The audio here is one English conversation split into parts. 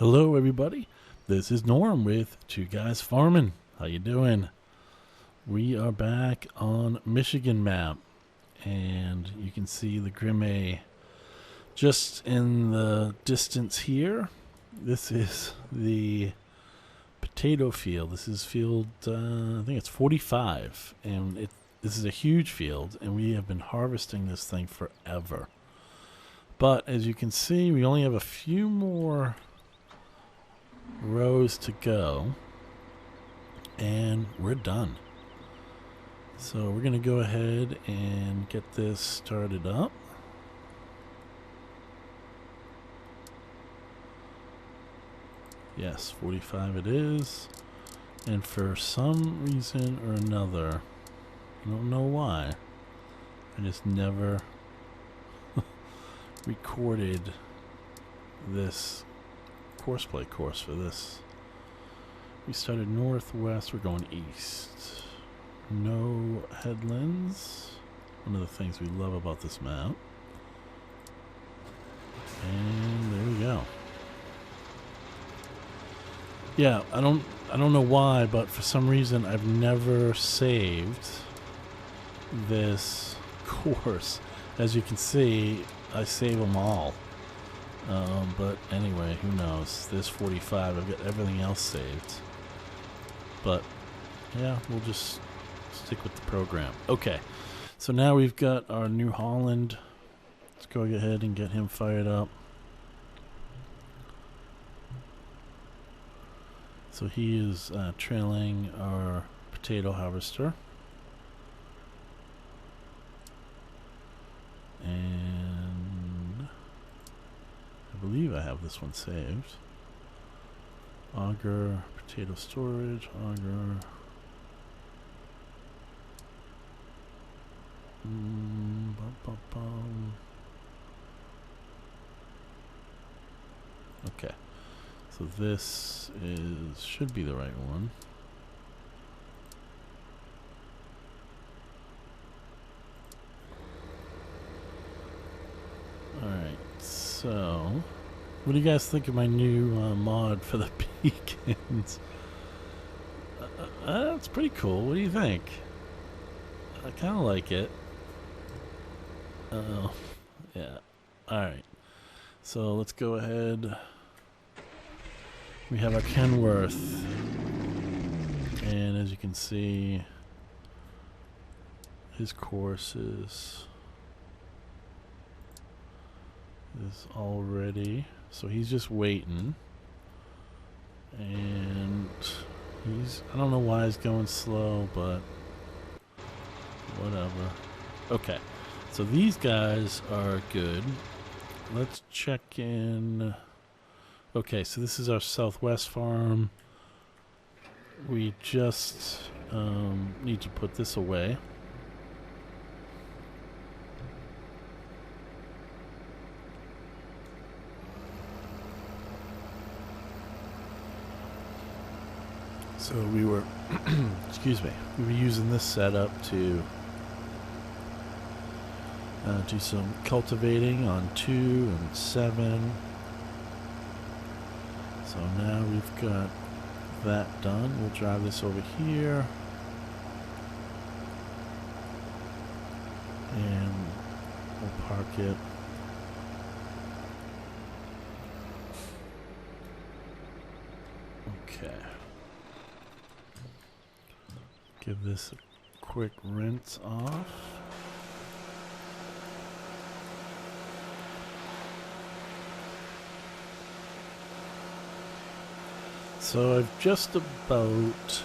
Hello everybody, this is Norm with Two Guys Farming. How you doing? We are back on Michigan map, and you can see the Grimme just in the distance here. This is the potato field. This is field, I think it's 45, and this is a huge field, and we have been harvesting this thing forever. But as you can see, we only have a few more rows to go and we're done. So we're gonna go ahead and get this started up. Yes, 45 it is. And for some reason or another, I don't know why, I just never recorded this courseplay course for this. We started northwest, we're going east. No headlands. One of the things we love about this map. And there we go. Yeah, I don't know why, but for some reason I've never saved this course. As you can see, I save them all. But anyway, who knows? There's 45. I've got everything else saved. But yeah, we'll just stick with the program. Okay, so now we've got our New Holland. Let's go ahead and get him fired up. So he is trailing our potato harvester. And I believe I have this one saved. Auger, potato storage, Auger. Okay, so this should be the right one. Alright, so what do you guys think of my new mod for the beacons? That's pretty cool. What do you think? I kind of like it. Uh-oh. Yeah. Alright. So let's go ahead. We have our Kenworth. And as you can see, his course is already, so he's just waiting, and I don't know why he's going slow, but whatever. Okay, so these guys are good. Let's check in. Okay, so this is our southwest farm. We just need to put this away. So we were, excuse me, we were using this setup to do some cultivating on 2 and 7. So now we've got that done. We'll drive this over here. And we'll park it. Okay. Give this a quick rinse off. So I've just about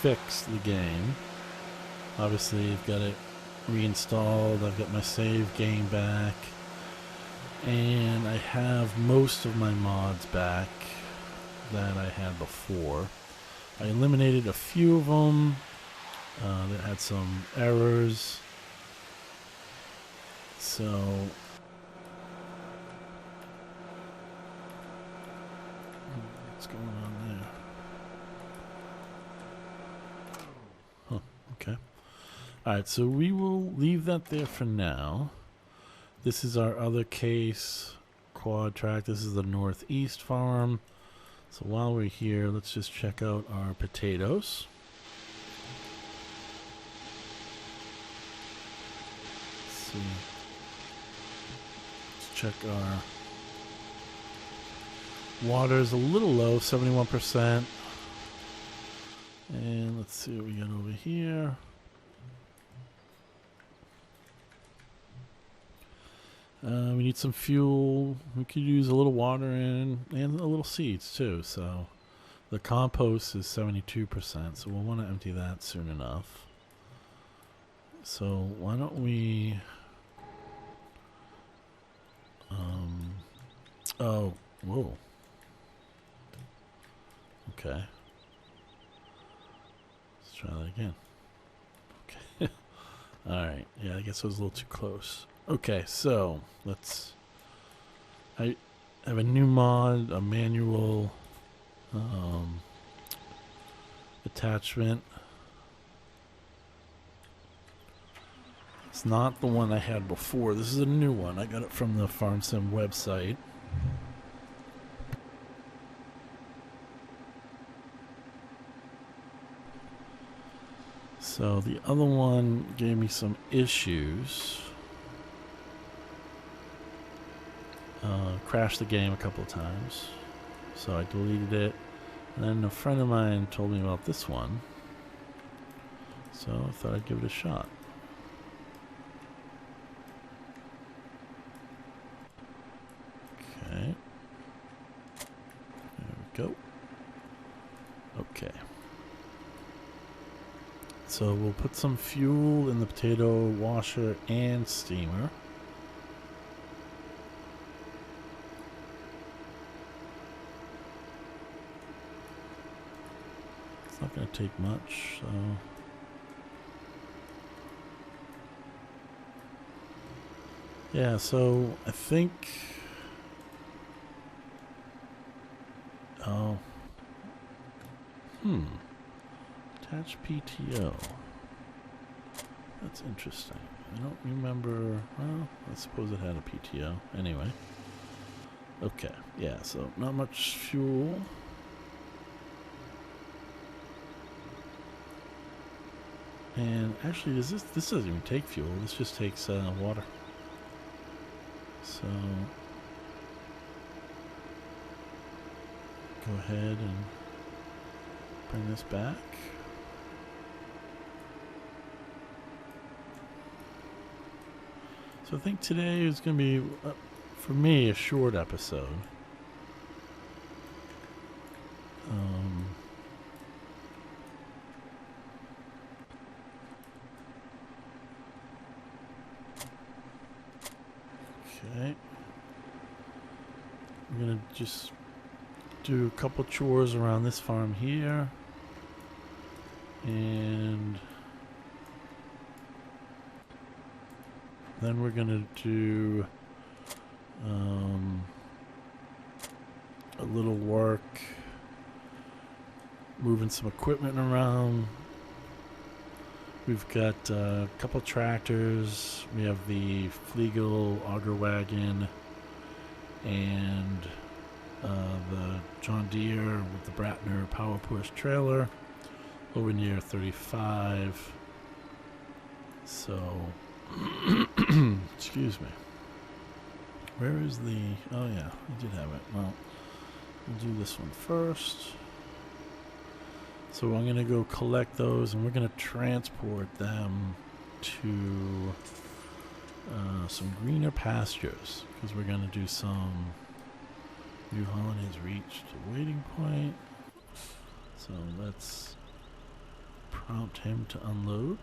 fixed the game. Obviously I've got it reinstalled, I've got my save game back, and I have most of my mods back that I had before. I eliminated a few of them that had some errors. So what's going on there? Huh, okay. Alright, so we will leave that there for now. This is our other case quad track. This is the northeast farm. So while we're here, let's just check out our potatoes. Let's see. Let's check our water is a little low, 71%. And let's see what we got over here. We need some fuel. We could use a little water and a little seeds too. So the compost is 72%. So we'll want to empty that soon enough. So why don't we... oh, whoa. Okay. Let's try that again. Okay. Alright. Yeah, I guess I was a little too close. Okay, so let's... I have a new mod, a manual attachment. It's not the one I had before. This is a new one. I got it from the FarmSim website. So the other one gave me some issues. Crashed the game a couple of times. So I deleted it. And then a friend of mine told me about this one. So I thought I'd give it a shot. Okay. There we go. Okay. So we'll put some fuel in the potato washer and steamer. It's not going to take much, so... Yeah, so I think... Oh. Attach PTO. That's interesting. I don't remember... Well, I suppose it had a PTO. Anyway. Okay, yeah, so not much fuel. And actually, this doesn't even take fuel. This just takes water. So go ahead and bring this back. So I think today is going to be, for me, a short episode. Okay. I'm going to just do a couple chores around this farm here. And then we're going to do a little work moving some equipment around. We've got a couple tractors. We have the Fliegl Auger Wagon and the JohnDeere with the Bratner power push trailer over near 35. So, excuse me. Where is the... Oh yeah, I did have it. Well, we'll do this one first. So I'm going to go collect those and we're going to transport them to some greener pastures because we're going to do some... New Holland has reached a waiting point. So let's prompt him to unload.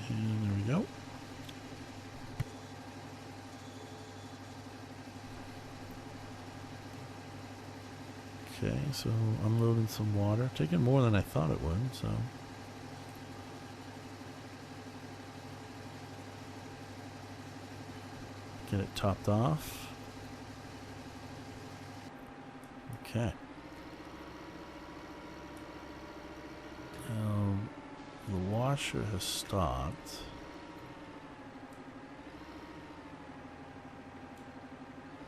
And there we go. Okay, so unloading some water. Taking more than I thought it would, so. Get it topped off. Okay. Now, the water washer has stopped.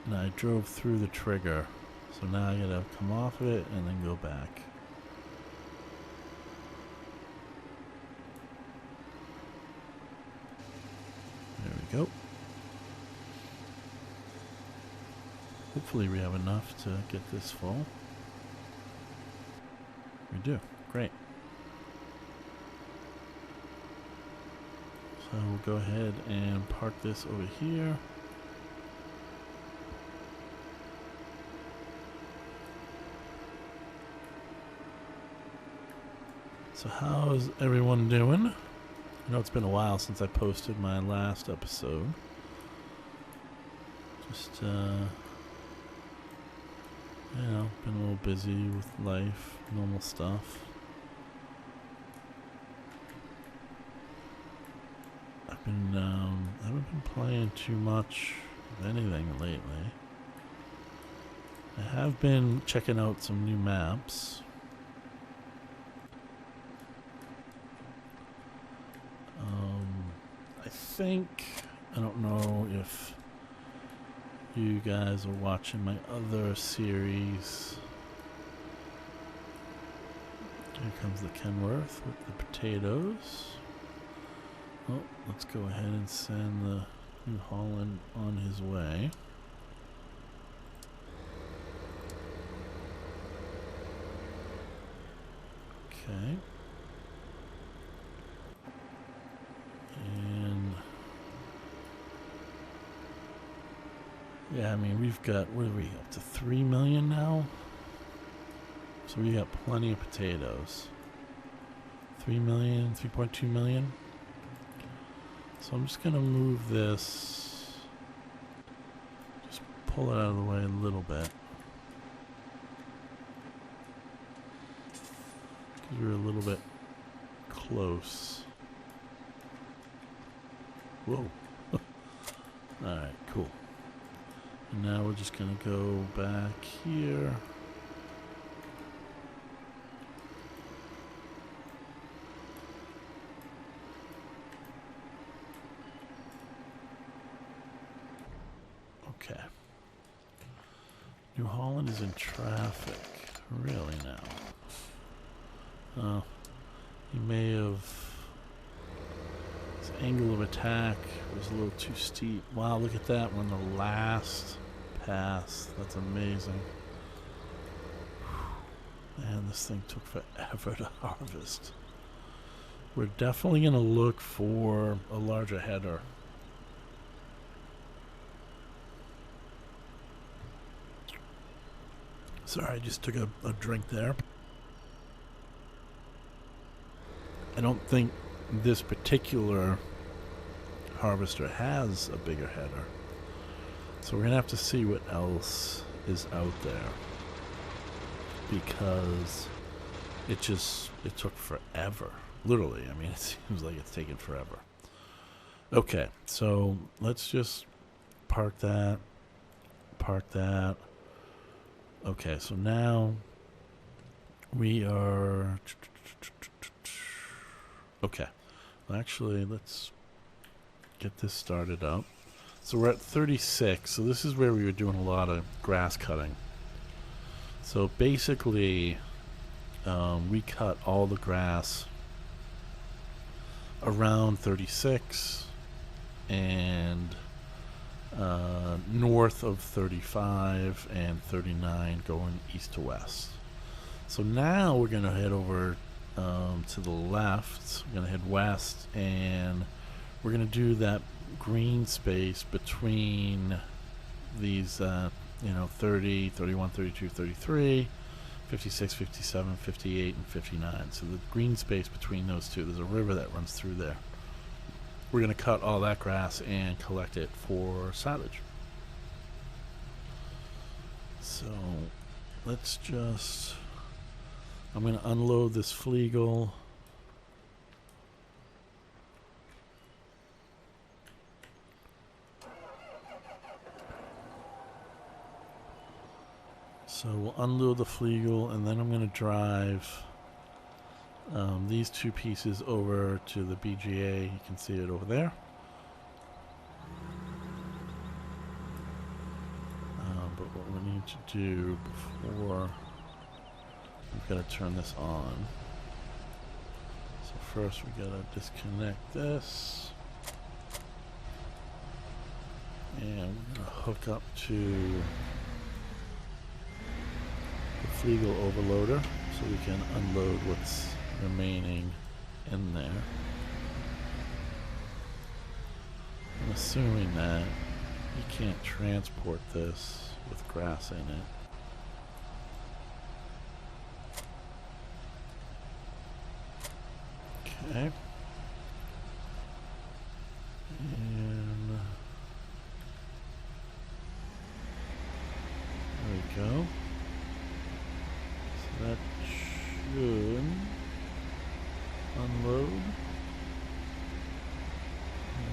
And I drove through the trigger. So now I gotta come off it and then go back. There we go. Hopefully we have enough to get this full. We do. Great. So we'll go ahead and park this over here. So how's everyone doing? I know it's been a while since I posted my last episode. Just, you know, been a little busy with life, normal stuff. I haven't been playing too much of anything lately. I have been checking out some new maps. I don't know if you guys are watching my other series. Here comes the Kenworth with the potatoes. Oh, let's go ahead and send the New Holland on his way. Okay. Yeah, I mean, we've got, what are we, up to 3 million now? So we got plenty of potatoes. 3 million, 3.2 million. So I'm just going to move this, just pull it out of the way a little bit. Because we're a little bit close. Whoa. Alright, cool. And now we're just going to go back here. Okay. New Holland is in traffic. Really now. He may have... His angle of attack was a little too steep. Wow, look at that one. The last pass. That's amazing. Man, this thing took forever to harvest. We're definitely going to look for a larger header. Sorry, I just took a drink there. I don't think this particular harvester has a bigger header. So we're going to have to see what else is out there. Because it took forever. Literally, I mean, it seems like it's taken forever. Okay, so let's just park that. Park that. Okay, so now we are... Okay, well, actually, let's get this started up. So we're at 36, so this is where we were doing a lot of grass cutting. So basically, we cut all the grass around 36 and north of 35 and 39 going east to west. So now we're going to head over to the left. We're going to head west, and we're going to do that green space between these 30, 31, 32, 33, 56, 57, 58, and 59. So the green space between those two, there's a river that runs through there. We're going to cut all that grass and collect it for silage. So let's just... I'm going to unload this Fliegl. So we'll unload the Fliegl, and then I'm going to drive these two pieces over to the BGA. You can see it over there. But what we need to do before, we've got to turn this on. So first we got to disconnect this. And we're going to hook up to the Fliegl Overloader so we can unload what's remaining in there. I'm assuming that you can't transport this with grass in it. Okay. And there we go. So that should unload.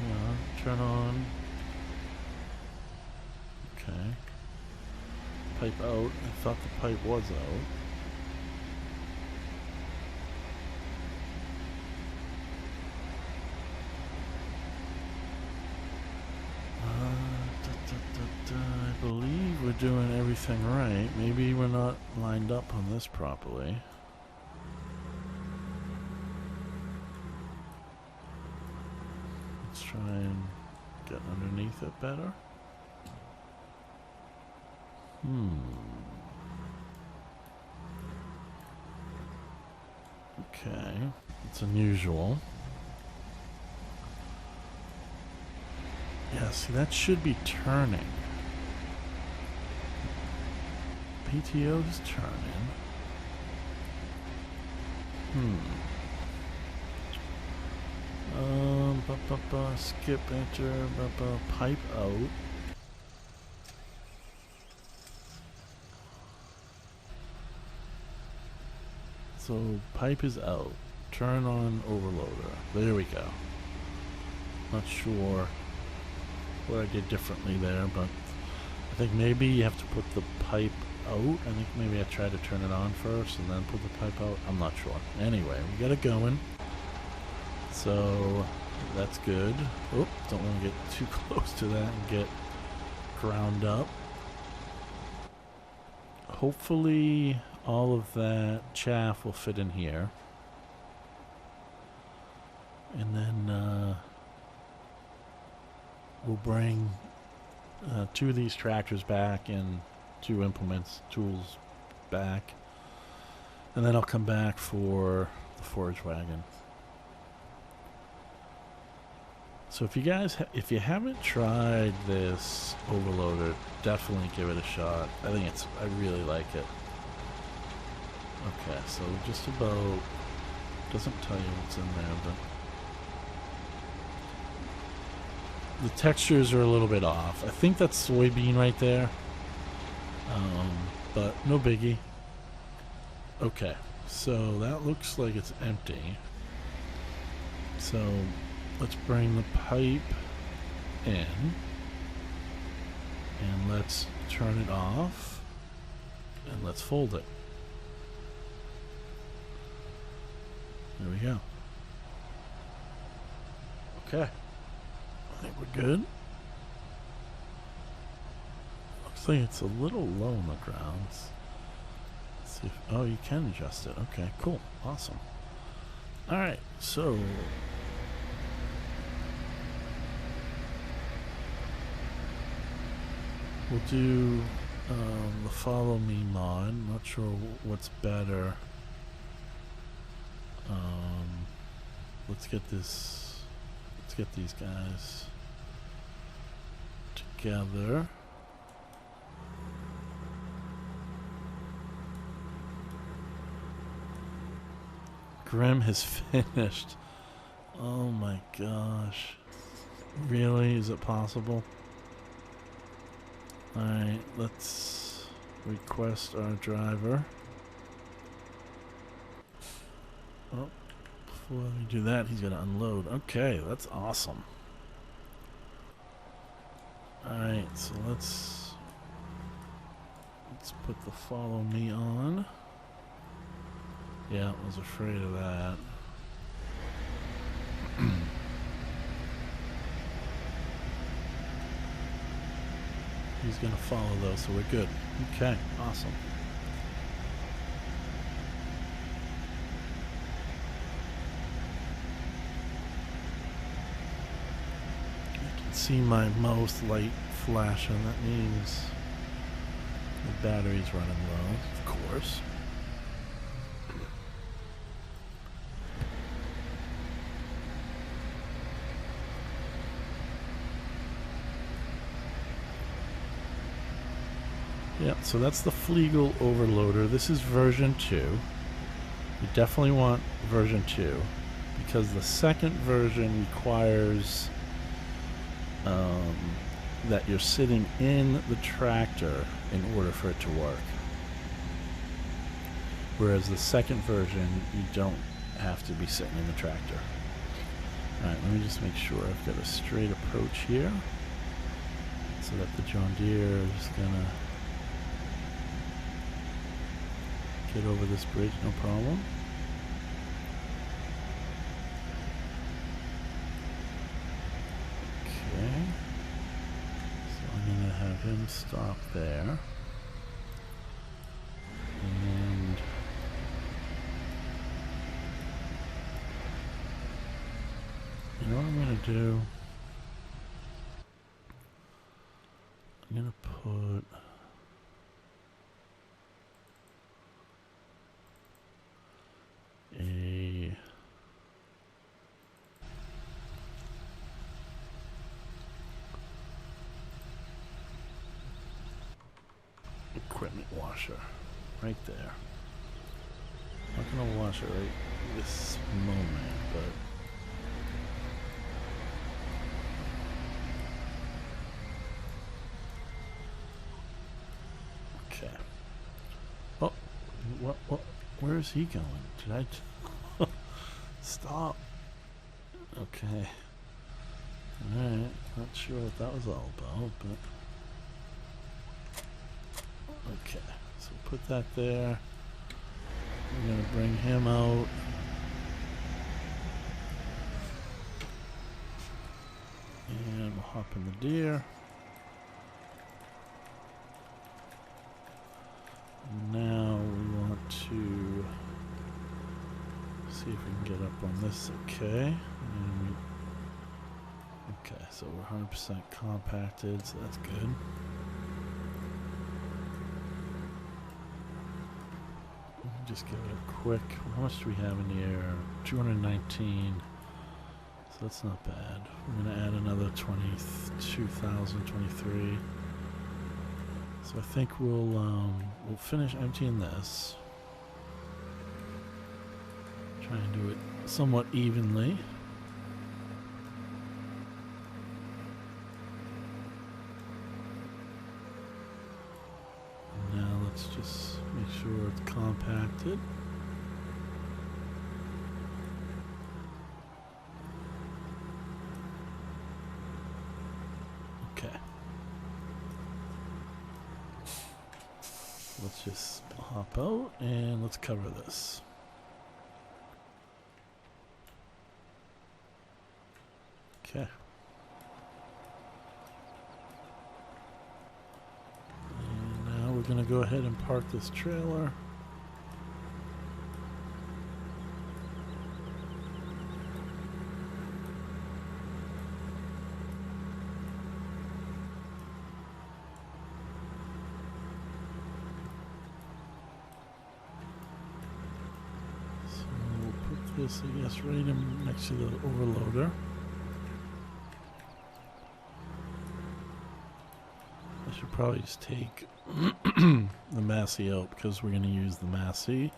Yeah, turn on. Okay. Pipe out. I thought the pipe was out. I believe we're doing everything right. Maybe we're not lined up on this properly. Let's try and get underneath it better. Okay, it's unusual. Yeah, see, that should be turning. PTO's turning. Skip, enter, pipe out. So pipe is out. Turn on overloader. There we go. Not sure what I did differently there, but I think maybe you have to put the pipe out. I think maybe I tried to turn it on first and then put the pipe out. I'm not sure. Anyway, we got it going. So that's good. Oh, don't want to get too close to that and get ground up. Hopefully all of that chaff will fit in here. And then we'll bring two of these tractors back and two implements, tools back. And then I'll come back for the forage wagon. So if you guys, if you haven't tried this overloader, definitely give it a shot. I really like it. Okay, so just about, doesn't tell you what's in there, but the textures are a little bit off. I think that's soybean right there, but no biggie. Okay, so that looks like it's empty. So let's bring the pipe in and let's turn it off and let's fold it. There we go. Okay. I think we're good. Looks like it's a little low on the ground. Let's see if, oh, you can adjust it. Okay, cool. Awesome. Alright, so we'll do the follow me mod. Not sure what's better. Let's get this. Let's get these guys together. Grim has finished. Oh my gosh. Really? Is it possible? Alright, let's request our driver. Oh, before we do that, he's going to unload. Okay, that's awesome. Alright, so let's put the follow me on. Yeah, I was afraid of that. He's going to follow though, so we're good. Okay, awesome. I can see my mouse light flashing. That means the battery's running low, of course. Yeah, so that's the Fliegl Overloader. This is version 2. You definitely want version 2 because the second version requires that you're sitting in the tractor in order for it to work. Whereas the second version, you don't have to be sitting in the tractor. Alright, let me just make sure I've got a straight approach here so that the John Deere is gonna get over this bridge, no problem. Okay. So I'm going to have him stop there. And you know what I'm going to do? I'm going to put a equipment washer right there. I'm not gonna wash it right this moment, but okay. Oh, what? Where is he going? Did I stop? Okay. Alright, not sure what that was all about, but okay, so put that there. We're going to bring him out. And we'll hop in the Deere. Now we want to see if we can get up on this. Okay. Okay, so we're 100% compacted, so that's good. Just give it a quick. How much do we have in the air? 219. So that's not bad. We're going to add another 22,023. So I think we'll finish emptying this. Try and do it somewhat evenly. Now let's just make sure it's compacted. Okay. Let's just hop out and let's cover this. Okay. And now we're going to go ahead and park this trailer. So we'll put this, I guess, right in next to the overloader. I should probably just take the Massey out because we're going to use the Massey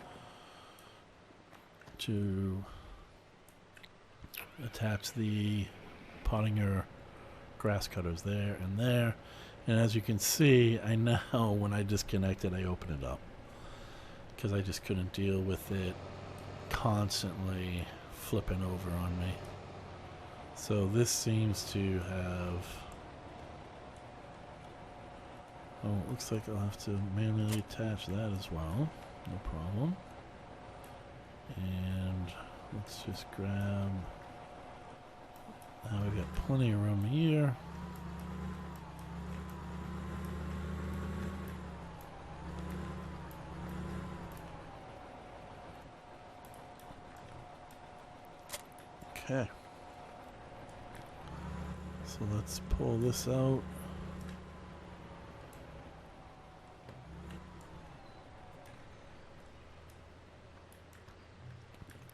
to attach the Pottinger grass cutters there and there. And as you can see, I know when I disconnect it, I open it up because I just couldn't deal with it constantly flipping over on me. So this seems to have... Oh, it looks like I'll have to manually attach that as well. No problem. And let's just grab. Now we've got plenty of room here. Okay. So let's pull this out.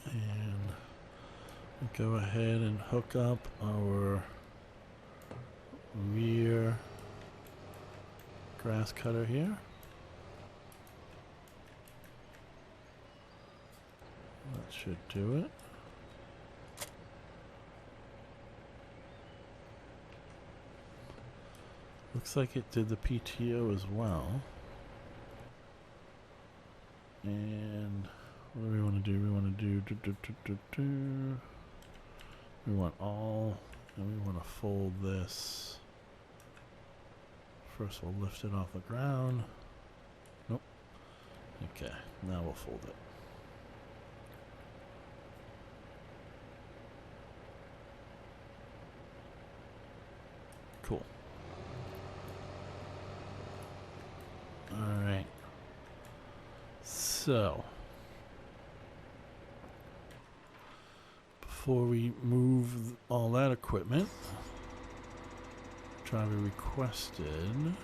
And go ahead and hook up our rear grass cutter here. That should do it. Looks like it did the PTO as well. And what do we want to do? We want to do, we want all, and we want to fold this. First we'll lift it off the ground. Nope. Okay, now we'll fold it. Cool. Alright. So, before we move all that equipment, driver requested.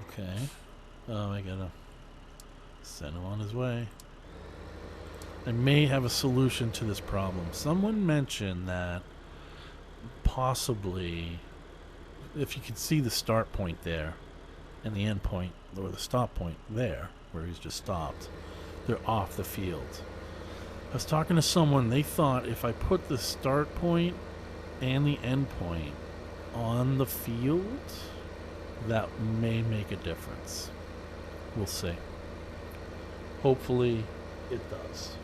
Okay. Oh, I gotta send him on his way. I may have a solution to this problem. Someone mentioned that possibly, if you can see the start point there and the end point, or the stop point there, where he's just stopped, they're off the field. I was talking to someone, they thought if I put the start point and the end point on the field, that may make a difference. We'll see. Hopefully it does.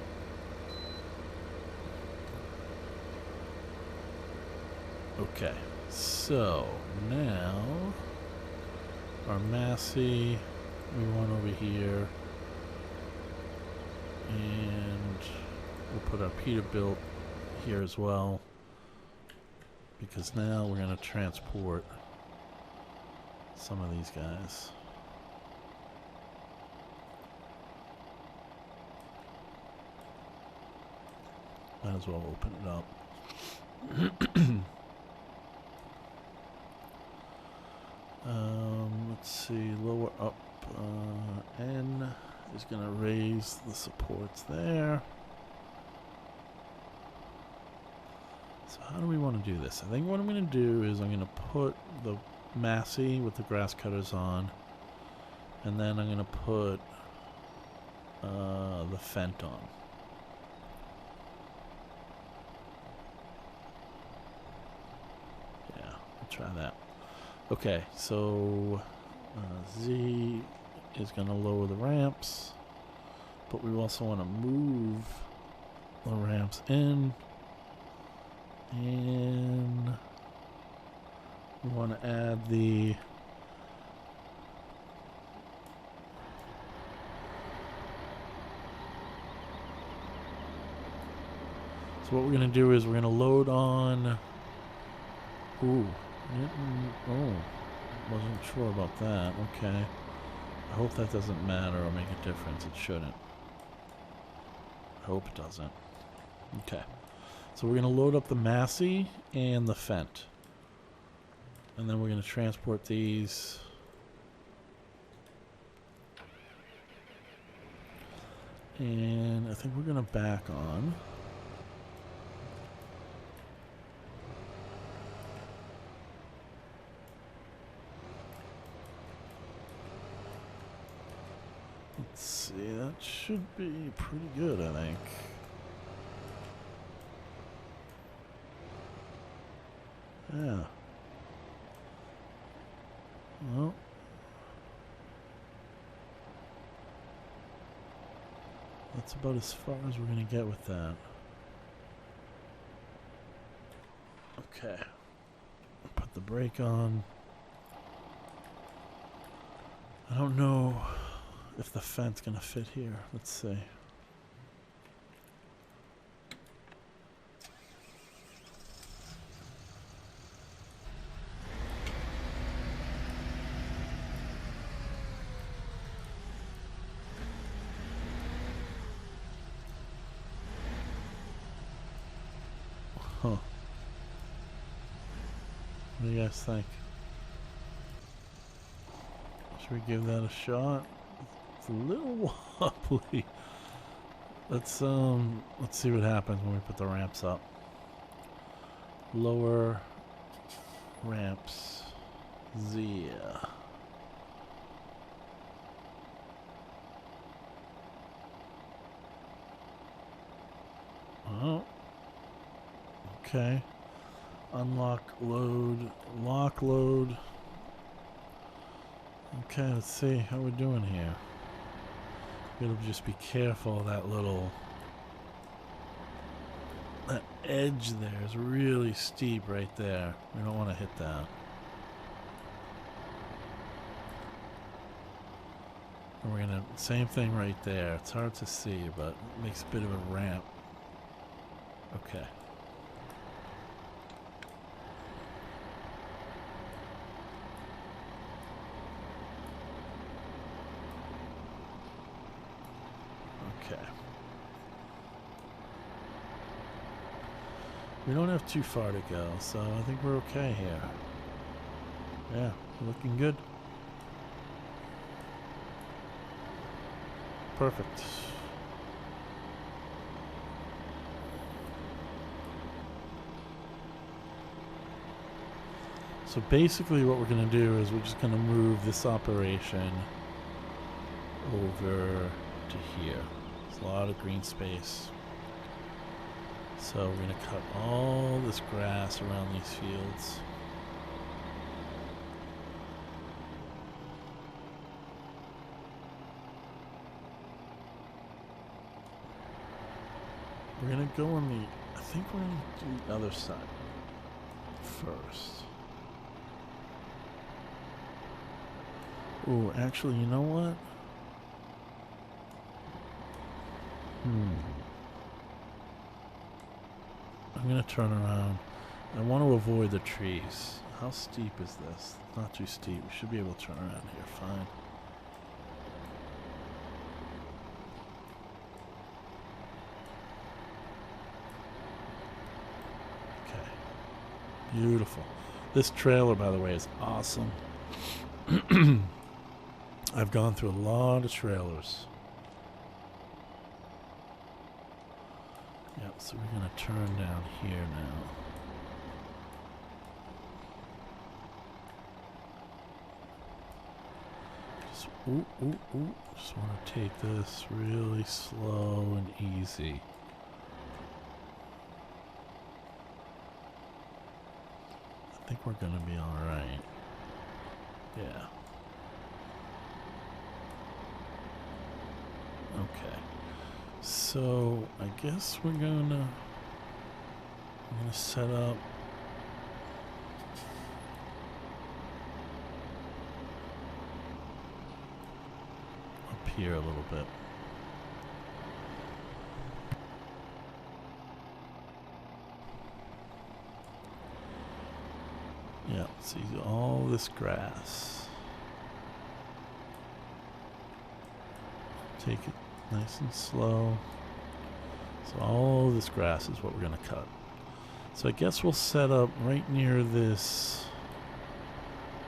Okay, so now our Massey we want over here, and we'll put our Peterbilt here as well, because now we're going to transport some of these guys. Might as well open it up. Let's see, lower up N is going to raise the supports there. So how do we want to do this? I think what I'm going to do is I'm going to put the Massey with the grass cutters on, and then I'm going to put the Fendt on. Yeah, we'll try that. Okay, so Z is going to lower the ramps, but we also want to move the ramps in, and we want to add the so what we're going to do is we're going to load on oh, wasn't sure about that. Okay. I hope that doesn't matter or make a difference. It shouldn't. I hope it doesn't. Okay. So we're going to load up the Massey and the Fendt. And then we're going to transport these. And I think we're going to back on. Let's see, that should be pretty good, I think. Yeah. Well. That's about as far as we're going to get with that. Okay. Put the brake on. I don't know if the Fendt's gonna fit here. Let's see. Huh. What do you guys think? Should we give that a shot? It's a little wobbly. Let's see what happens when we put the ramps up. Lower ramps. Yeah. Oh. Okay. Unlock load. Lock load. Okay, let's see how we're doing here. Gotta just be careful of that little... That edge there is really steep right there. We don't want to hit that. And we're gonna... Same thing right there. It's hard to see, but it makes a bit of a ramp. Okay. We don't have too far to go, so I think we're okay here. Yeah, we're looking good. Perfect. So basically what we're going to do is we're just going to move this operation over to here. There's a lot of green space. So we're going to cut all this grass around these fields. We're going to go on the, I think we're going to do the other side first. Oh, actually, you know what? I'm going to turn around. I want to avoid the trees. How steep is this? Not too steep. We should be able to turn around here fine. Okay. Beautiful. This trailer, by the way, is awesome. I've gone through a lot of trailers. Yep, so we're going to turn down here now. Just, just want to take this really slow and easy. I think we're going to be alright. Yeah. Okay. So I guess we're gonna set up up here a little bit. Yeah, see all this grass. Take it nice and slow. So all this grass is what we're going to cut. So I guess we'll set up right near this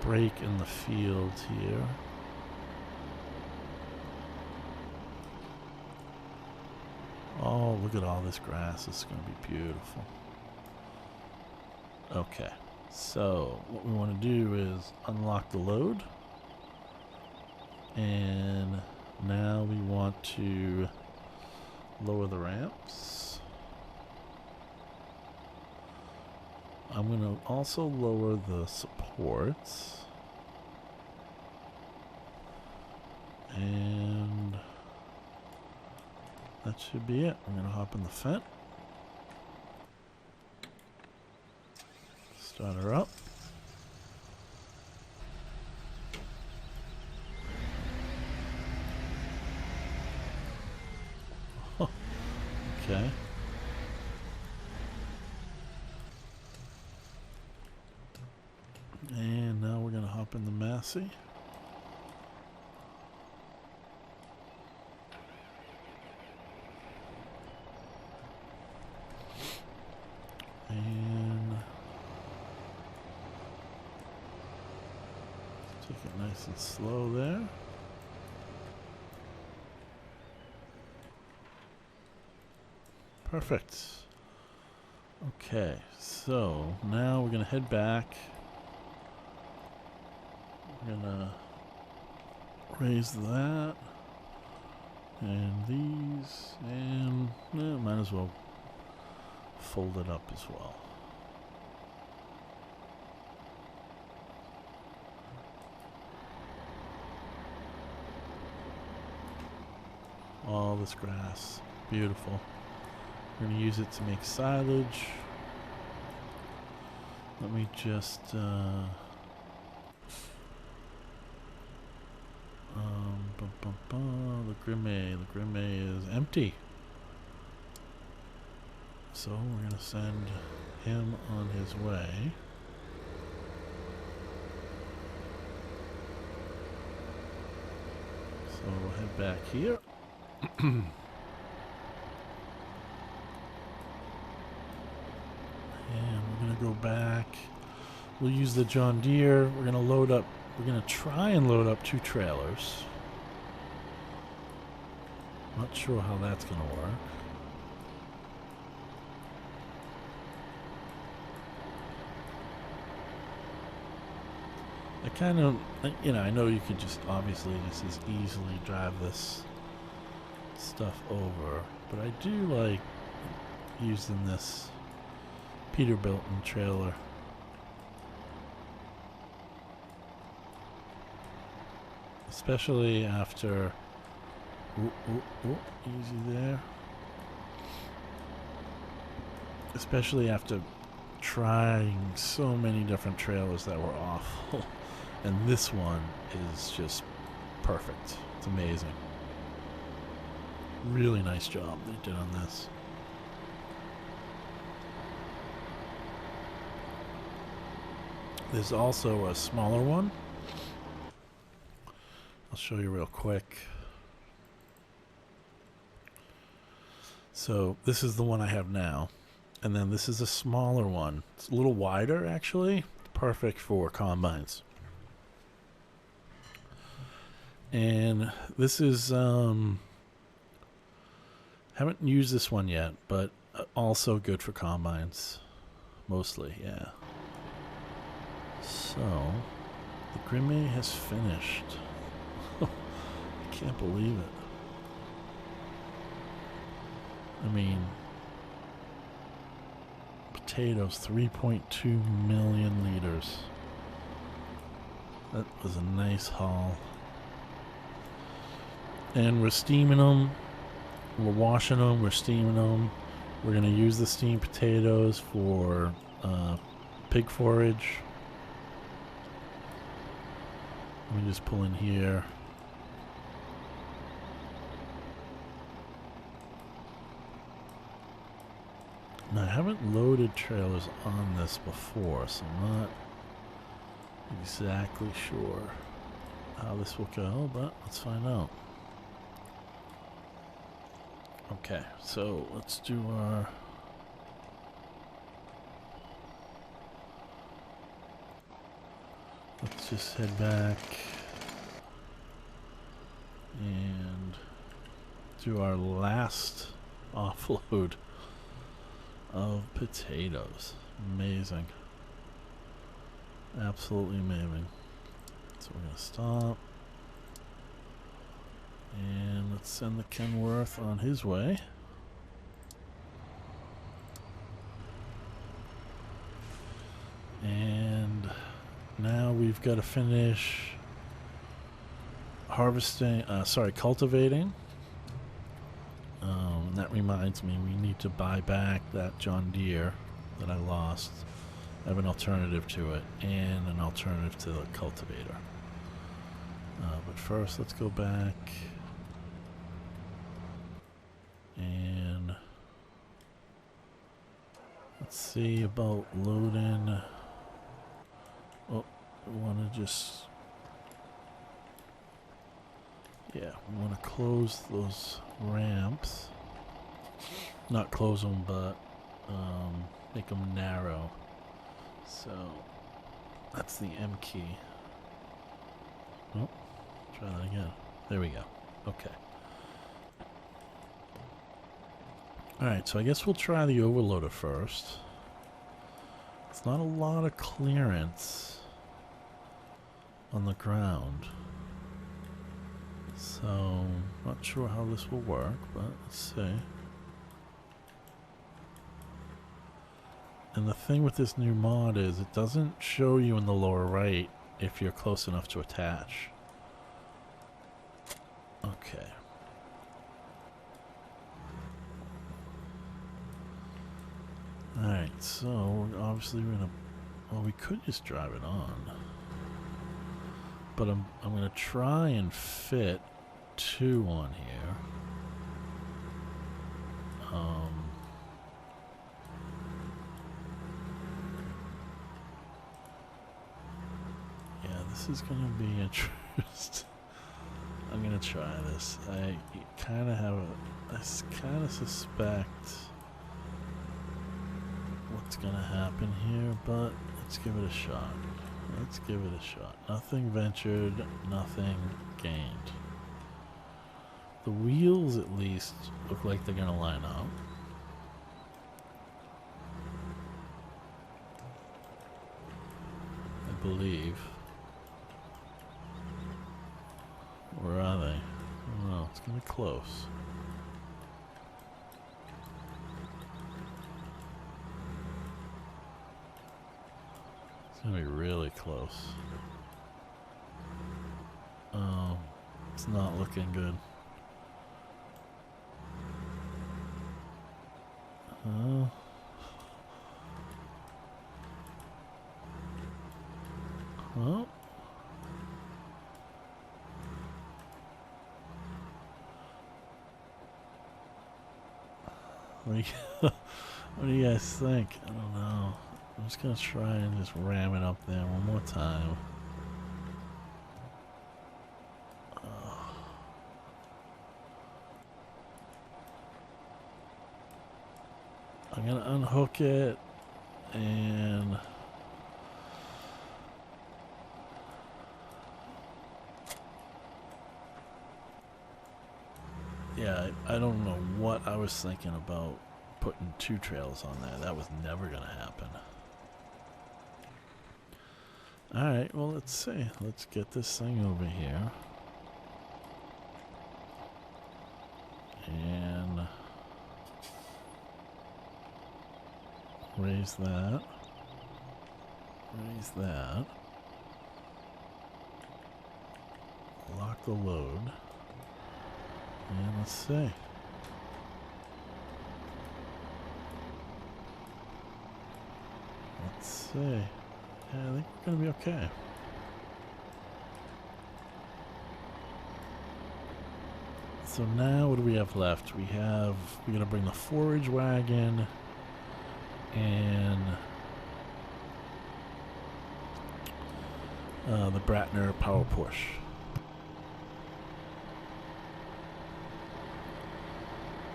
break in the field here. Oh, look at all this grass. It's going to be beautiful. Okay. So what we want to do is unlock the load. And now we want to lower the ramps. I'm going to also lower the supports. And that should be it. I'm going to hop in the Fendt. Start her up. Okay. And now we're going to hop in the Massey. And take it nice and slow there. Perfect. Okay, so now we're going to head back. We're going to raise that and these, and might as well fold it up as well. All this grass, beautiful. We're going to use it to make silage. Let me just the Grimme is empty. So we're going to send him on his way. So we'll head back here. And we're going to go back. We'll use the JohnDeere. We're going to load up. We're going to try and load up 2 trailers. Not sure how that's going to work. I kind of, I know you could just obviously just as easily drive this stuff over, but I do like using this Peterbilt trailer. Especially after, easy there. Especially after trying so many different trailers that were awful. And this one is just perfect. It's amazing. Really nice job they did on this. There's also a smaller one. I'll show you real quick. So this is the one I have now. And then this is a smaller one. It's a little wider actually. Perfect for combines. And this is, haven't used this one yet, but also good for combines. Mostly, yeah. So, the Grimme has finished. I can't believe it. I mean, potatoes, 3.2 million liters. That was a nice haul. And we're steaming them, we're washing them, we're steaming them. We're going to use the steamed potatoes for pig forage. Let me just pull in here. Now I haven't loaded trailers on this before, so I'm not exactly sure how this will go, but let's find out. Okay, so let's do our let's just head back and do our last offload of potatoes. Amazing. Absolutely amazing. So we're going to stop. And let's send the Kenworth on his way. And now we've got to finish harvesting, cultivating. And that reminds me, we need to buy back that JohnDeere that I lost. I have an alternative to it and an alternative to the cultivator. But first, let's go back and see about loading. Oh, we want to just... Yeah, we want to close those ramps. Not close them, but make them narrow. So that's the M key. Oh, try that again. There we go. Okay. Alright, so I guess we'll try the overloader first. It's not a lot of clearance on the ground. So, not sure how this will work, but let's see. And the thing with this new mod is it doesn't show you in the lower right if you're close enough to attach. Okay. Alright, so obviously we're gonna... Well, we could just drive it on. But I'm gonna try and fit 2 on here. Yeah, this is gonna be interesting. I'm gonna try this. I kind of have I kind of suspect what's gonna happen here, but let's give it a shot. Let's give it a shot. Nothing ventured, nothing gained. The wheels at least look like they're gonna line up. I believe. Where are they? I don't know. It's gonna be close. It's gonna be really close. Oh, it's not looking good. Well. What do you guys think? I don't know. I'm just gonna try and just ram it up there one more time. I'm gonna unhook it and yeah, I don't know what I was thinking about putting 2 trails on there. That was never gonna happen. Alright, well, let's see. Let's get this thing over here. And raise that. Raise that. Lock the load. And let's see. Let's see. Yeah, I think we're gonna be okay. So now what do we have left? We're gonna bring the forage wagon and the Bratner power push.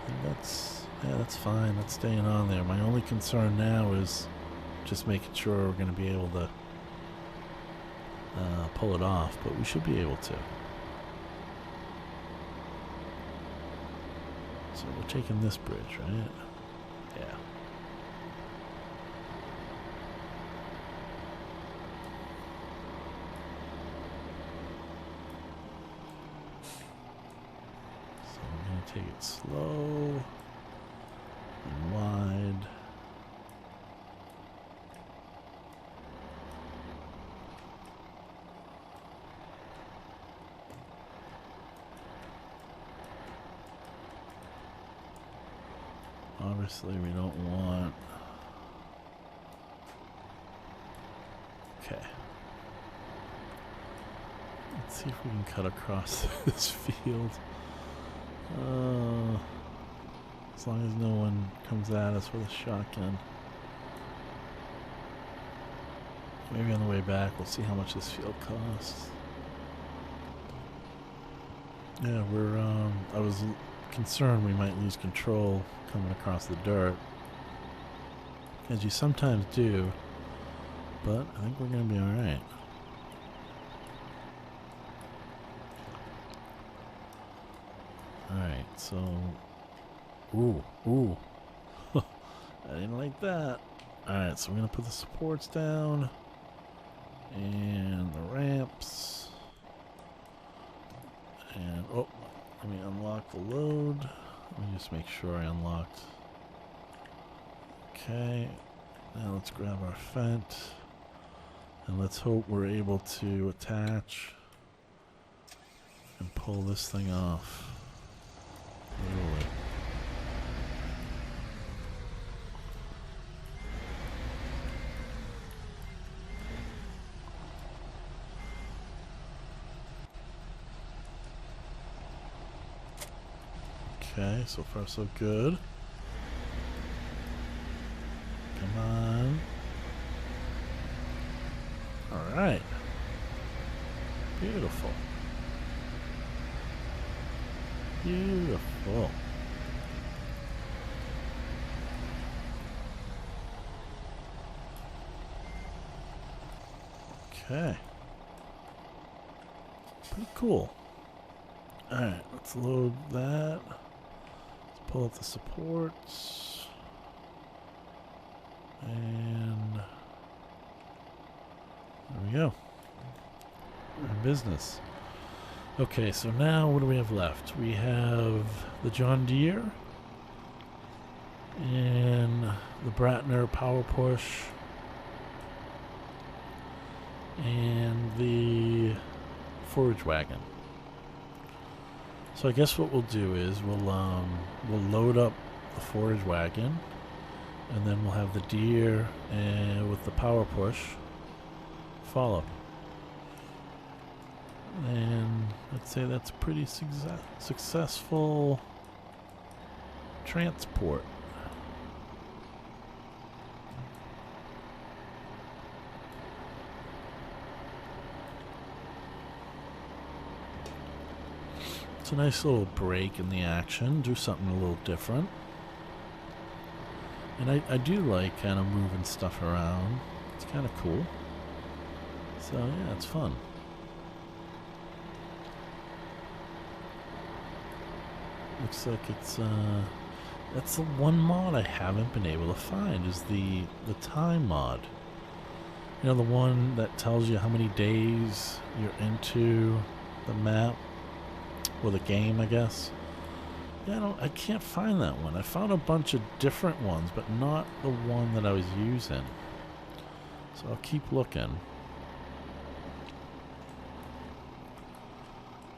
And that's fine. That's staying on there. My only concern now is just making sure we're going to be able to pull it off, but we should be able to. So we're taking this bridge, right? Yeah. So we're going to take it slow and wide. Obviously, we don't want... Okay. Let's see if we can cut across this field. As long as no one comes at us with a shotgun. maybe on the way back we'll see how much this field costs. Yeah, I was concerned we might lose control coming across the dirt, as you sometimes do, but I think we're going to be alright. Alright, so... Ooh. I didn't like that. Alright, so we're going to put the supports down. And the ramps. And, oh, let me unlock the load. Let me just make sure I unlocked. Okay. Now let's grab our Fendt. And let's hope we're able to attach and pull this thing off. Really. Okay, so far so good. Come on. Alright. Beautiful. Beautiful. Okay. Pretty cool. Alright, let's load that. Let's pull up the supports. And there we go. We're in business. Okay, so now what do we have left? We have the John Deere and the Bratner Power Push and the forage wagon. So I guess what we'll do is we'll load up the forage wagon, and then we'll have the Deere and with the power push follow. And let's say that's a pretty successful transport. It's a nice little break in the action, do something a little different. And I do like kind of moving stuff around. It's kind of cool. So yeah, it's fun. Looks like it's that's the one mod I haven't been able to find, is the time mod. You know, the one that tells you how many days you're into the map or the game, I guess. Yeah, I can't find that one. I found a bunch of different ones, but not the one that I was using. So I'll keep looking.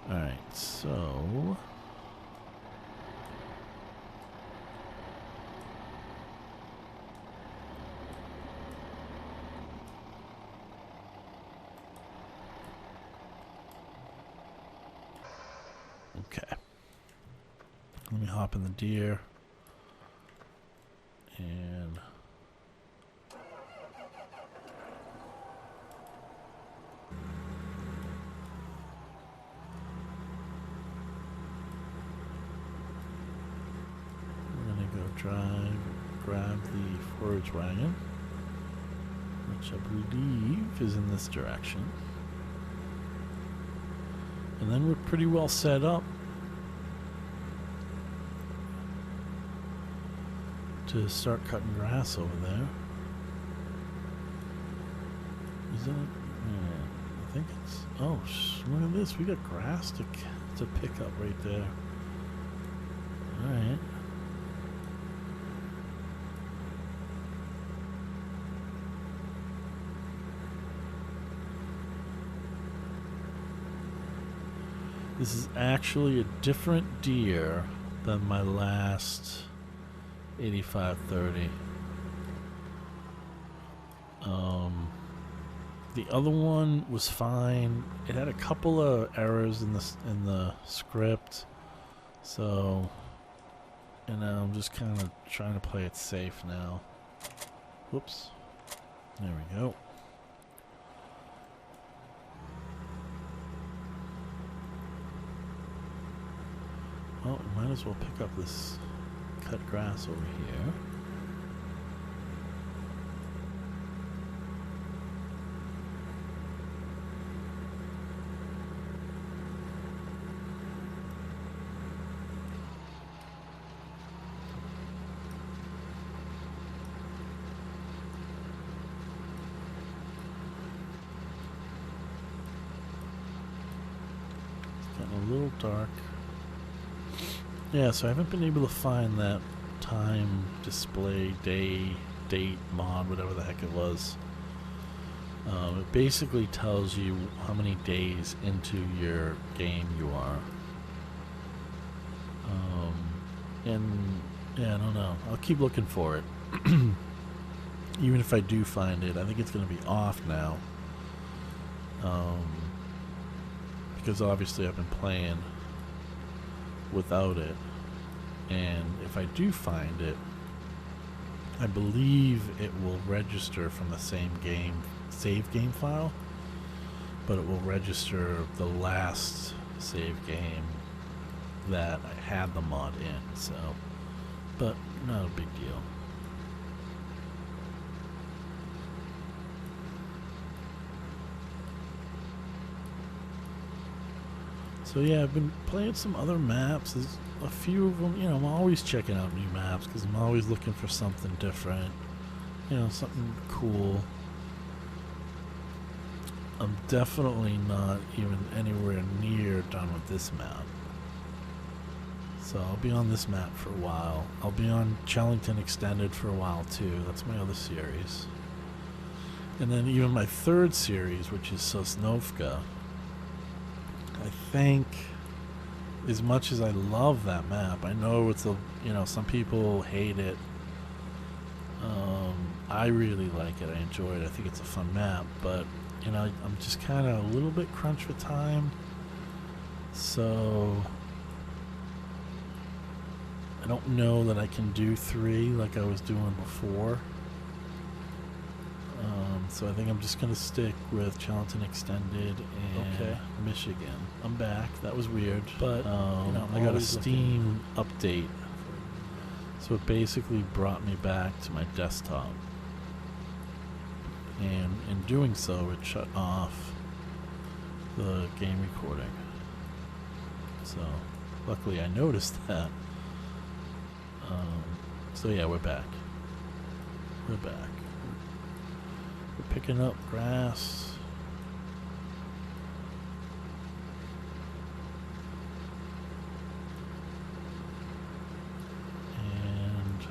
Alright, so okay. Let me hop in the Deere and we're gonna go grab the forage wagon, which I believe is in this direction. And then we're pretty well set up to start cutting grass over there. Is that? Yeah, I think it's. Oh, look at this! We got grass to pick up right there. All right. This is actually a different Deere than my last 8530. The other one was fine. It had a couple of errors in the script, so I'm just kind of trying to play it safe now. Whoops. There we go. Well, we might as well pick up this cut grass over here. A little dark. Yeah, so I haven't been able to find that time display date mod, whatever the heck it was. It basically tells you how many days into your game you are. And yeah, I don't know. I'll keep looking for it. Even if I do find it, I think it's going to be off now. Because obviously I've been playing without it, and if I do find it, I believe it will register from the same game save game file, but it will register the last save game that I had the mod in, so, but not a big deal. So yeah, I've been playing some other maps. There's a few of them, you know, I'm always checking out new maps because I'm always looking for something different, you know, something cool. I'm definitely not even anywhere near done with this map. So I'll be on this map for a while. I'll be on Chellington Extended for a while too. That's my other series. And then even my third series, which is Sosnovka. I think, as much as I love that map, I know it's a, you know, some people hate it. I really like it. I enjoy it. I think it's a fun map, but you know, I'm just kind of a little bit crunched for time. So I don't know that I can do 3 like I was doing before. So I think I'm just going to stick with Chellington Extended and Michigan. I'm back. That was weird. But you know, I got a Steam update. So it basically brought me back to my desktop. And in doing so, it shut off the game recording. So luckily I noticed that. So yeah, we're back. We're back. We're picking up grass. And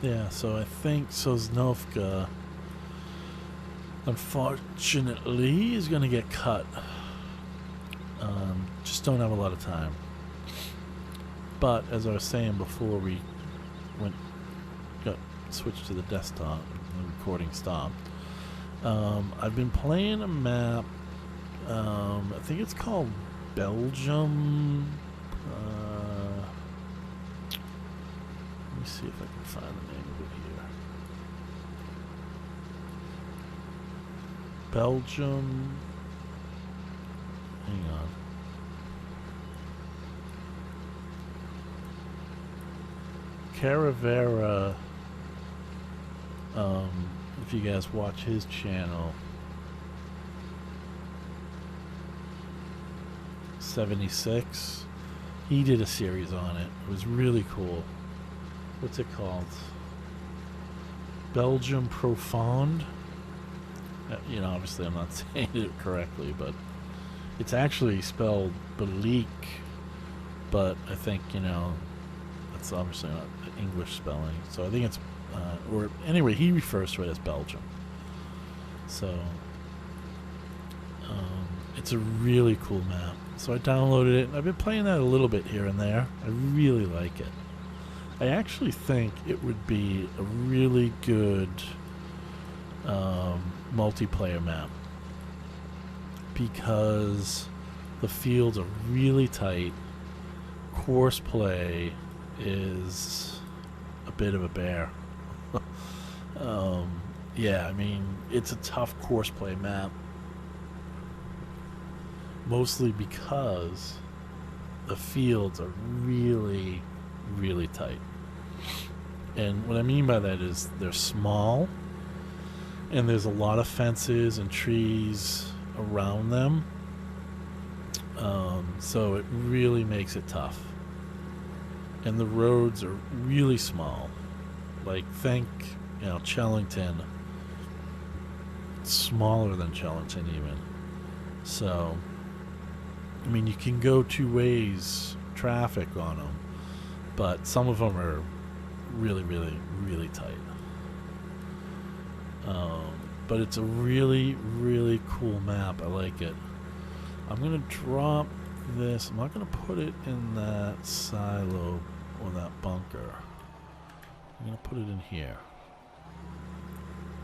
yeah, so I think Sosnovka, unfortunately, is going to get cut. Just don't have a lot of time. But as I was saying before we got switched to the desktop and the recording stopped, I've been playing a map, I think it's called Belgium. Let me see if I can find the name of it here. Belgium. Hang on. Caravera, if you guys watch his channel, 76, he did a series on it. It was really cool. What's it called? Belgium Profonde. You know, obviously I'm not saying it correctly, but it's actually spelled Belgique, but I think, you know, it's obviously not the English spelling, so I think it's or anyway, he refers to it as Belgium. So it's a really cool map. So I downloaded it. I've been playing that a little bit here and there. I really like it. I actually think it would be a really good multiplayer map because the fields are really tight. Course play is a bit of a bear. Yeah, I mean, it's a tough course play map. mostly because the fields are really, really tight. And what I mean by that is they're small, and there's a lot of fences and trees around them. So it really makes it tough. And the roads are really small. Like, think, Chellington. Smaller than Chellington even. So, I mean, you can go two ways traffic on them, but some of them are really, really, really tight. But it's a really, really cool map. I like it. I'm going to drop this. I'm not going to put it in that silo or that bunker. I'm going to put it in here.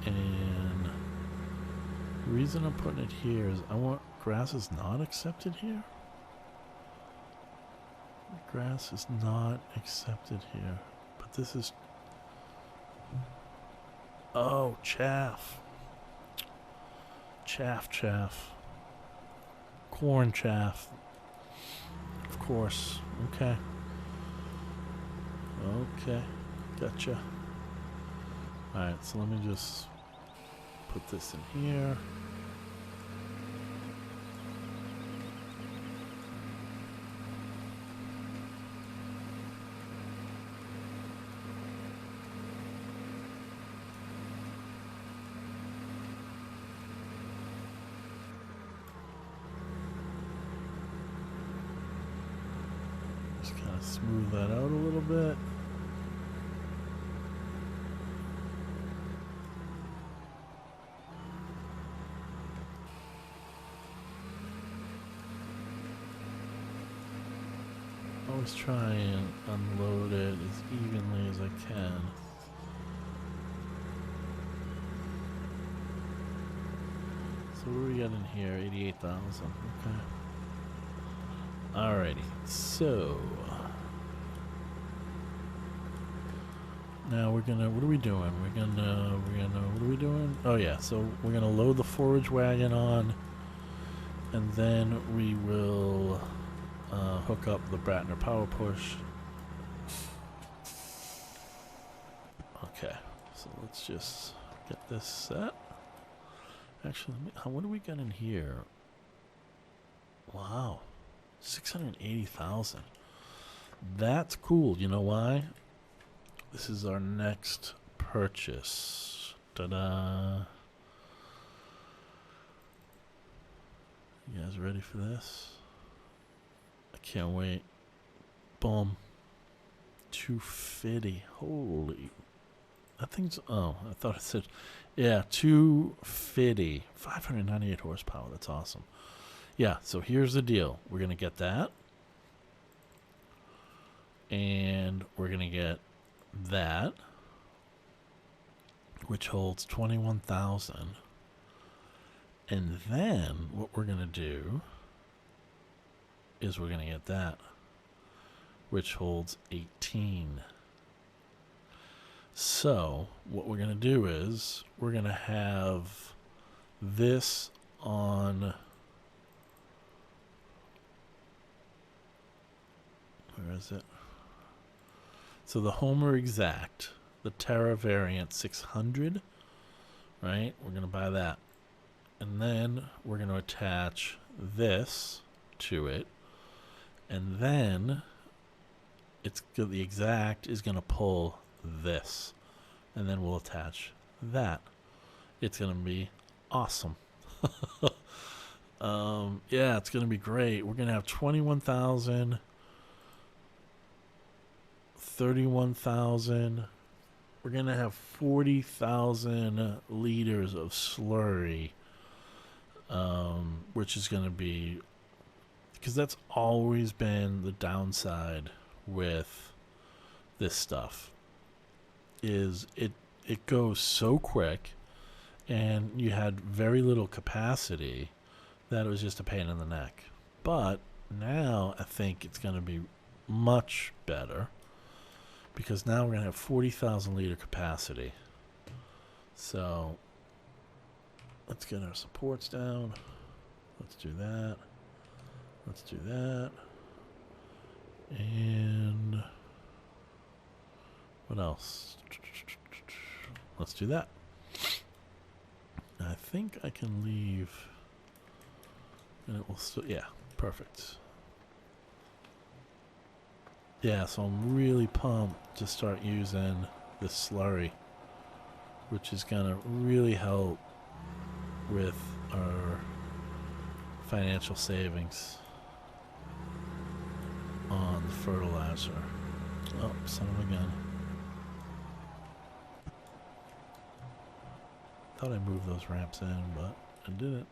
And the reason I'm putting it here is I want grass is not accepted here. Grass is not accepted here. But this is... Oh, chaff. Chaff. Corn chaff. Of course. Okay. Gotcha. Alright, so let me just put this in here. Just kind of smooth that out a little bit. Always try and unload it as evenly as I can. So what do we got in here? 88,000. Okay. Alrighty. So now we're gonna. What are we doing? We're gonna. What are we doing? Oh yeah. So we're gonna load the forage wagon on, and then we will hook up the Bratner power push. Okay. So let's just get this set. Actually, what do we got in here? Wow. 680,000. That's cool. You know why? This is our next purchase. Ta-da. You guys ready for this? I can't wait. Boom. 250. Holy. That thing's... Oh, I thought it said... Yeah, 250. 598 horsepower. That's awesome. Yeah, so here's the deal. We're going to get that. And we're going to get that, which holds 21,000. And then what we're going to do is we're going to get that, which holds 18. So what we're going to do is we're going to have this on... Where is it? So the Homer Exact, the Terra Variant 600, right? We're going to buy that. And then we're going to attach this to it. And then the Exact is going to pull this. And then we'll attach that. It's going to be awesome. Yeah, it's going to be great. We're going to have 21,000... 31,000. We're going to have 40,000 liters of slurry, which is going to be, because that's always been the downside with this stuff, is it goes so quick, and you had very little capacity that it was just a pain in the neck. But now I think it's going to be much better, because now we're going to have 40,000 liter capacity. So let's get our supports down. Let's do that. Let's do that. And what else? Let's do that. I think I can leave, and it will still, yeah, perfect. Yeah, so I'm really pumped to start using this slurry, which is going to really help with our financial savings on the fertilizer. Oh, son of a gun. Thought I moved those ramps in, but I didn't.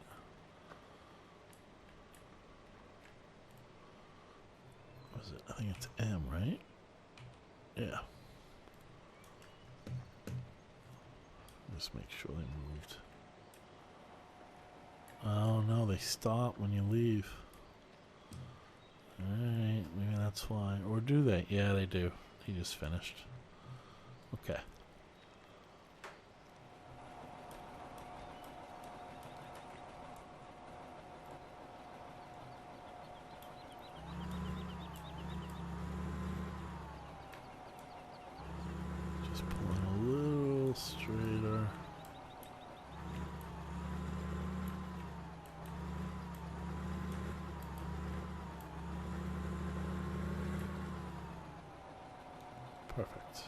What is it? I think it's M, right? Yeah. Just make sure they moved. Oh no, they stop when you leave. Alright, maybe that's why. Or do they? Yeah, they do. He just finished. Okay. Just pulling a little straighter. Perfect.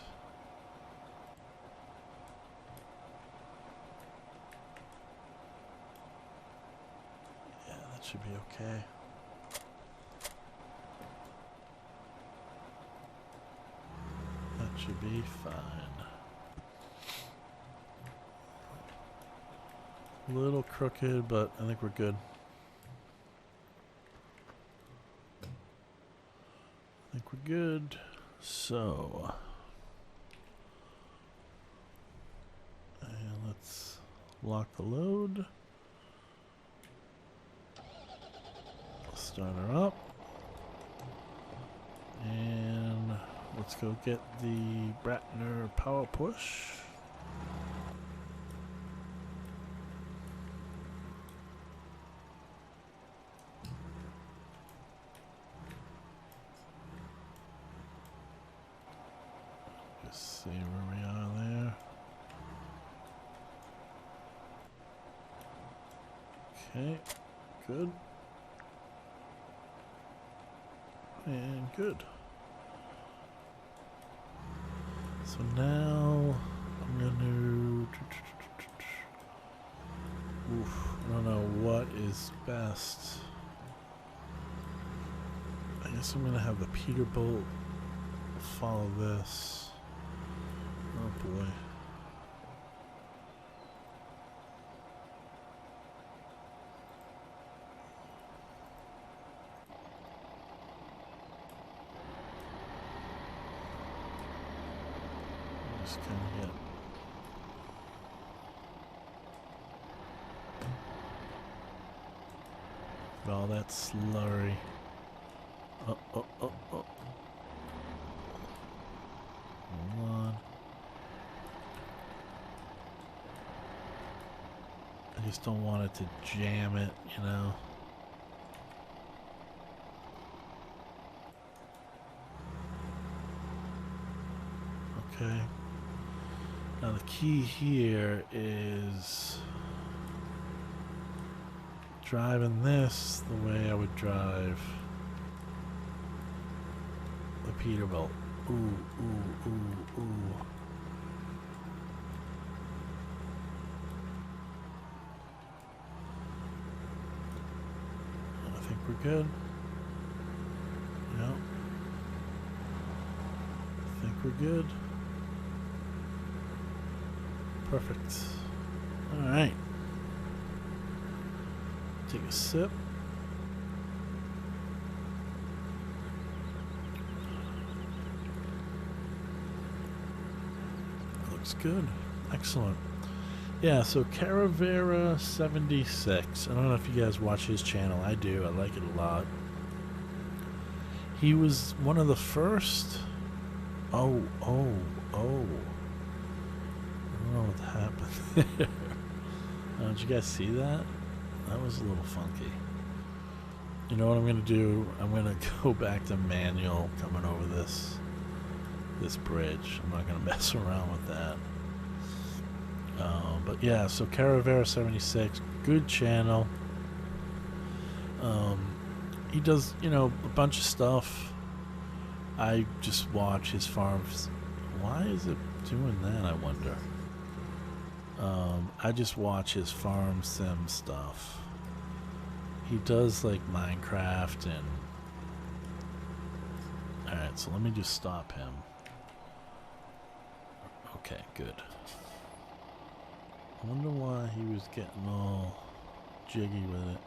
Yeah, that should be okay. That should be fine. A little crooked, but I think we're good. I think we're good. So, and let's lock the load. Start her up. And let's go get the Bratner power push. Just see where we are there. Okay, good. And good. So now I'm going to... Oof, I don't know what is best. I guess I'm going to have the Peterbilt follow this. Oh boy. Just kind of get all that slurry. Oh. Hold on. I just don't want it to jam it, you know. Okay. Now the key here is driving this the way I would drive the Peterbilt. Ooh. I think we're good. Yep. I think we're good. Perfect. All right. Take a sip. Looks good. Excellent. Yeah, so Caravera 76. I don't know if you guys watch his channel. I do. I like it a lot. He was one of the first. Oh. I don't know what happened there. Did you guys see that? That was a little funky. You know what I'm gonna do? I'm gonna go back to manual coming over this bridge. I'm not gonna mess around with that. But yeah, so Caravera76, good channel. He does, you know, a bunch of stuff. I just watch his farms. Why is it doing that, I wonder? I just watch his farm sim stuff. He does like Minecraft and... Alright, so let me just stop him. Okay, good. I wonder why he was getting all jiggy with it.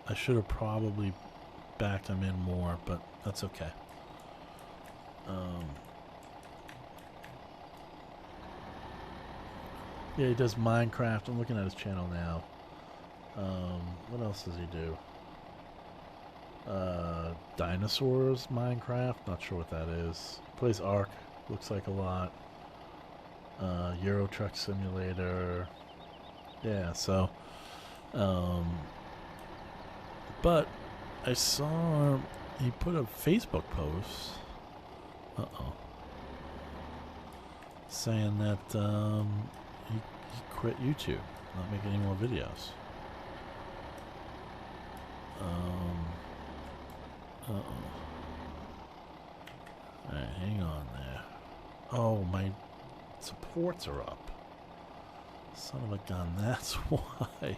I should have probably backed him in more, but that's okay. Yeah, he does Minecraft. I'm looking at his channel now. What else does he do? Dinosaurs, Minecraft. Not sure what that is. Plays Ark. Looks like a lot. Euro Truck Simulator. Yeah, so. But I saw he put a Facebook post. Saying that he quit YouTube, not making any more videos. Alright, hang on there. Oh, my supports are up. Son of a gun, that's why.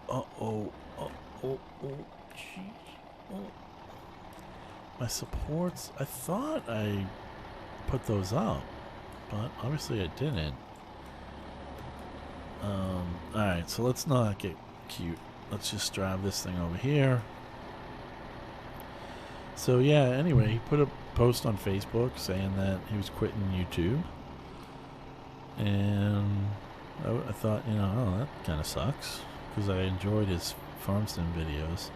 Oh, jeez. Oh. My supports, I thought I put those up, but obviously I didn't. Alright, so let's not get cute. Let's just drive this thing over here. So yeah, anyway, he put a post on Facebook saying that he was quitting YouTube. And I thought, you know, oh, that kind of sucks. Because I enjoyed his farm sim videos.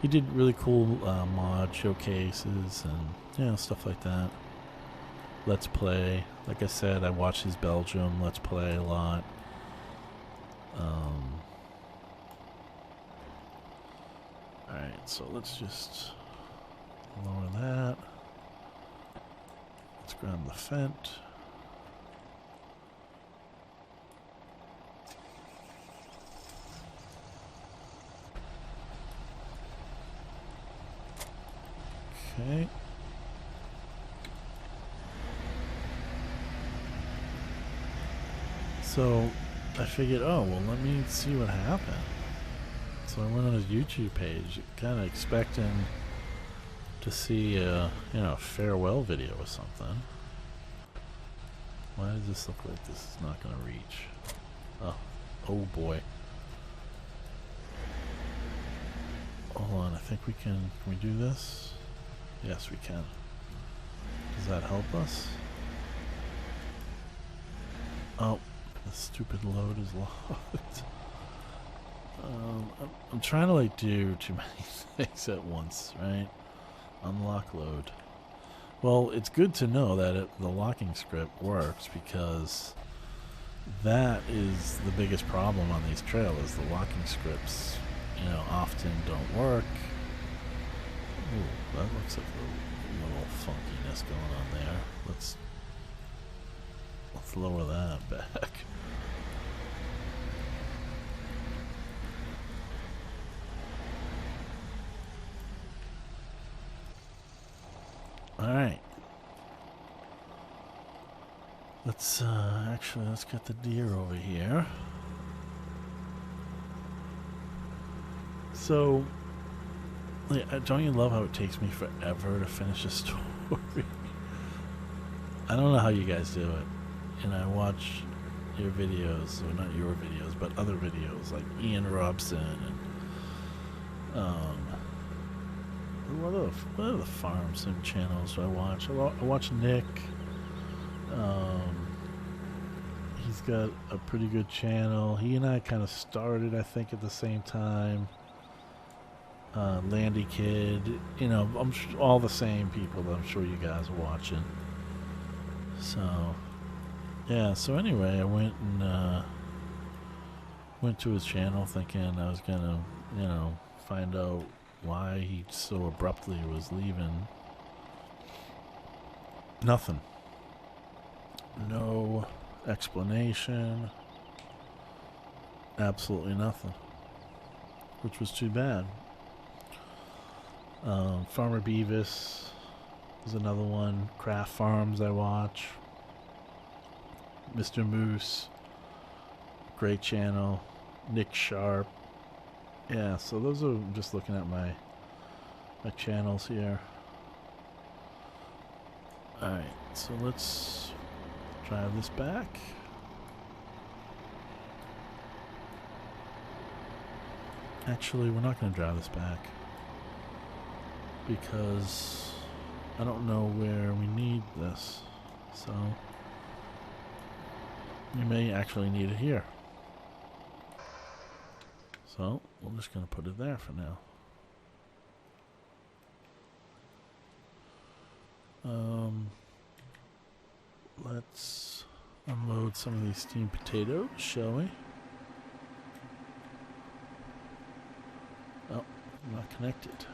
He did really cool mod showcases and, you know, stuff like that. Let's Play. Like I said, I watched his Belgium Let's Play a lot. Alright, so let's just lower that. Let's grab the Fendt. Okay. So I figured, oh, well, let me see what happened. So I went on his YouTube page, kind of expecting to see a, you know, a farewell video or something. Why does this look like this is not going to reach? Oh boy. Hold on, I think we can we do this? Yes, we can. Does that help us? Oh, the stupid load is locked. I'm trying to like do too many things at once, right? Unlock load. Well, it's good to know that the locking script works, because that is the biggest problem on these trailers. The locking scripts, you know, often don't work. Ooh, that looks like a little funkiness going on there. Let's lower that back. Alright. Let's let's get the Deere over here. So, don't you love how it takes me forever to finish a story? I don't know how you guys do it. And I watch your videos, or not your videos, but other videos like Ian Robson and what are the farm sim channels I watch? I watch Nick. He's got a pretty good channel. He and I kind of started, I think, at the same time. Landy Kid, you know, I'm all the same people that I'm sure you guys are watching. So, yeah. So anyway, I went and Went to his channel thinking I was gonna, you know, find out why he so abruptly was leaving. Nothing. No explanation. Absolutely nothing. Which was too bad. Farmer Beavis is another one. Craft Farms I watch. Mr. Moose. Great channel. Nick Sharp. Yeah, so those are just looking at my channels here. Alright, so let's drive this back. Actually, we're not going to drive this back because I don't know where we need this. So we may actually need it here. So we're just going to put it there for now. Let's unload some of these steamed potatoes, shall we? Oh, not connected.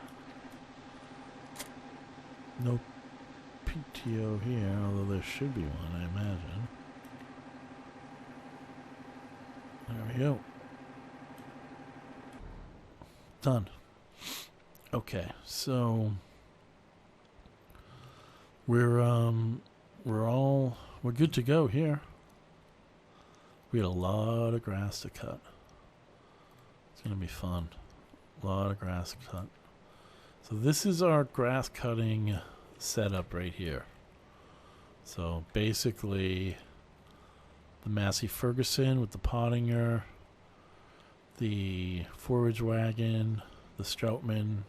No PTO here, although there should be one, I imagine. There we go. Done. Okay, so we're good to go here. We had a lot of grass to cut. It's gonna be fun. A lot of grass to cut. So this is our grass cutting setup right here. So basically the Massey Ferguson with the Pottinger, the forage wagon, the Stroutman,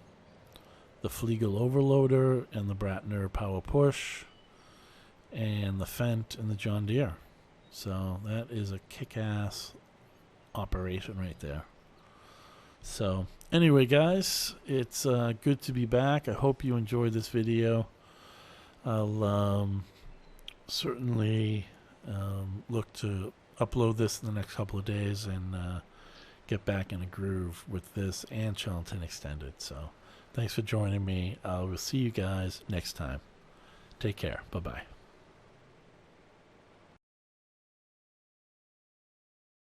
the Fliegl Overloader, and the Bratner Power Push, and the Fendt and the JohnDeere. So that is a kick-ass operation right there. So anyway, guys, it's good to be back. I hope you enjoyed this video. I'll certainly look to upload this in the next couple of days and get back in a groove with this and Charlton Extended. So thanks for joining me. I will see you guys next time. Take care. Bye-bye.